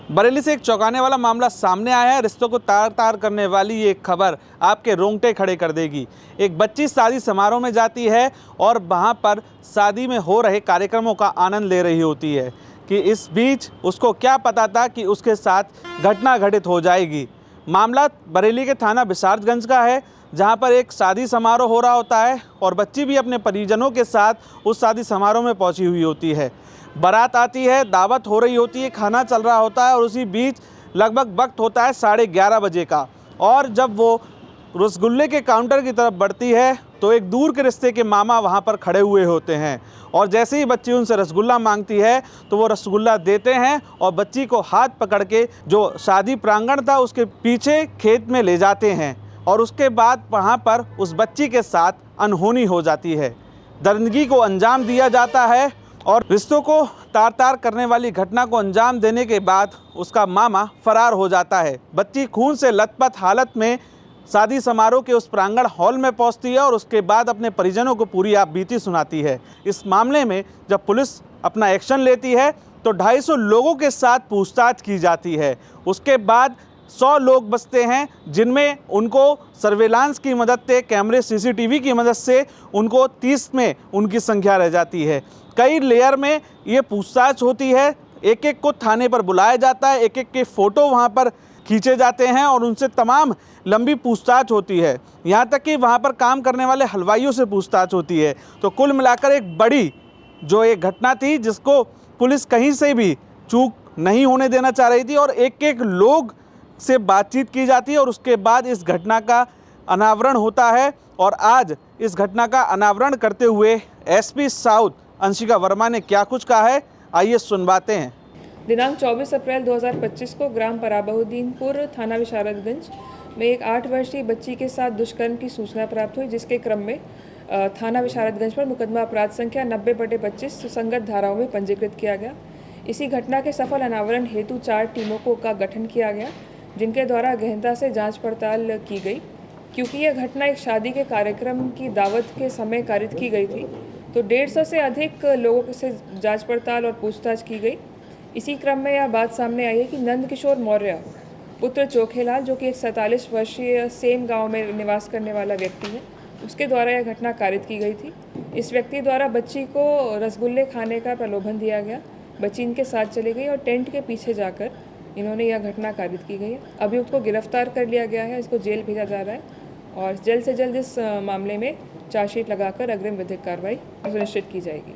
बरेली से एक चौंकाने वाला मामला सामने आया है। रिश्तों को तार तार करने वाली ये खबर आपके रोंगटे खड़े कर देगी। एक बच्ची शादी समारोह में जाती है और वहाँ पर शादी में हो रहे कार्यक्रमों का आनंद ले रही होती है कि इस बीच उसको क्या पता था कि उसके साथ घटना घटित हो जाएगी। मामला बरेली के थाना विसारगंज का है, जहाँ पर एक शादी समारोह हो रहा होता है और बच्ची भी अपने परिजनों के साथ उस शादी समारोह में पहुँची हुई होती है। बारात आती है, दावत हो रही होती है, खाना चल रहा होता है और उसी बीच लगभग वक्त होता है 11:30 बजे का। और जब वो रसगुल्ले के काउंटर की तरफ बढ़ती है तो एक दूर के रिश्ते के मामा वहाँ पर खड़े हुए होते हैं और जैसे ही बच्ची उनसे रसगुल्ला मांगती है तो वो रसगुल्ला देते हैं और बच्ची को हाथ पकड़ के जो शादी प्रांगण था उसके पीछे खेत में ले जाते हैं और उसके बाद वहाँ पर उस बच्ची के साथ अनहोनी हो जाती है। दरिंदगी को अंजाम दिया जाता है और रिश्तों को तार तार करने वाली घटना को अंजाम देने के बाद उसका मामा फरार हो जाता है। बच्ची खून से लथपथ हालत में शादी समारोह के उस प्रांगण हॉल में पहुंचती है और उसके बाद अपने परिजनों को पूरी आपबीती सुनाती है। इस मामले में जब पुलिस अपना एक्शन लेती है तो 250 लोगों के साथ पूछताछ की जाती है। उसके बाद 100 लोग बचते हैं जिनमें उनको सर्वेलांस की मदद से, कैमरे सीसीटीवी की मदद से उनको 30 में उनकी संख्या रह जाती है। कई लेयर में ये पूछताछ होती है, एक एक को थाने पर बुलाया जाता है, एक एक के फ़ोटो वहाँ पर खींचे जाते हैं और उनसे तमाम लंबी पूछताछ होती है। यहाँ तक कि वहाँ पर काम करने वाले हलवाइयों से पूछताछ होती है। तो कुल मिलाकर एक बड़ी जो एक घटना थी जिसको पुलिस कहीं से भी चूक नहीं होने देना चाह रही थी और एक एक लोग से बातचीत की जाती है और उसके बाद इस घटना का अनावरण होता है। और आज इस घटना का अनावरण करते हुए एसपी साउथ अंशिका वर्मा ने क्या कुछ कहा है, आइए सुनवाते हैं। दिनांक 24 अप्रैल 2025 को ग्राम पराबहुद्दीनपुर थाना विशारदगंज में एक 8 वर्षीय बच्ची के साथ दुष्कर्म की सूचना प्राप्त हुई, जिसके क्रम में थाना विशारदगंज पर मुकदमा अपराध संख्या 90/25 सुसंगत धाराओं में पंजीकृत किया गया। इसी घटना के सफल अनावरण हेतु 4 टीमों का गठन किया गया, जिनके द्वारा गहनता से जाँच पड़ताल की गई। क्योंकि यह घटना एक शादी के कार्यक्रम की दावत के समय कारित की गई थी, तो 150 से अधिक लोगों से जांच पड़ताल और पूछताछ की गई। इसी क्रम में यह बात सामने आई है कि नंद किशोर मौर्य पुत्र चोखेलाल, जो कि एक 47 वर्षीय सेम गांव में निवास करने वाला व्यक्ति है, उसके द्वारा यह घटना कारित की गई थी। इस व्यक्ति द्वारा बच्ची को रसगुल्ले खाने का प्रलोभन दिया गया। बच्ची इनके साथ चली गई और टेंट के पीछे जाकर इन्होंने यह घटना कारित की गई है। अभियुक्त को गिरफ्तार कर लिया गया है, इसको जेल भेजा जा रहा है और जल्द से जल्द इस मामले में चार्जशीट लगाकर अग्रिम विधिक कार्रवाई सुनिश्चित की जाएगी।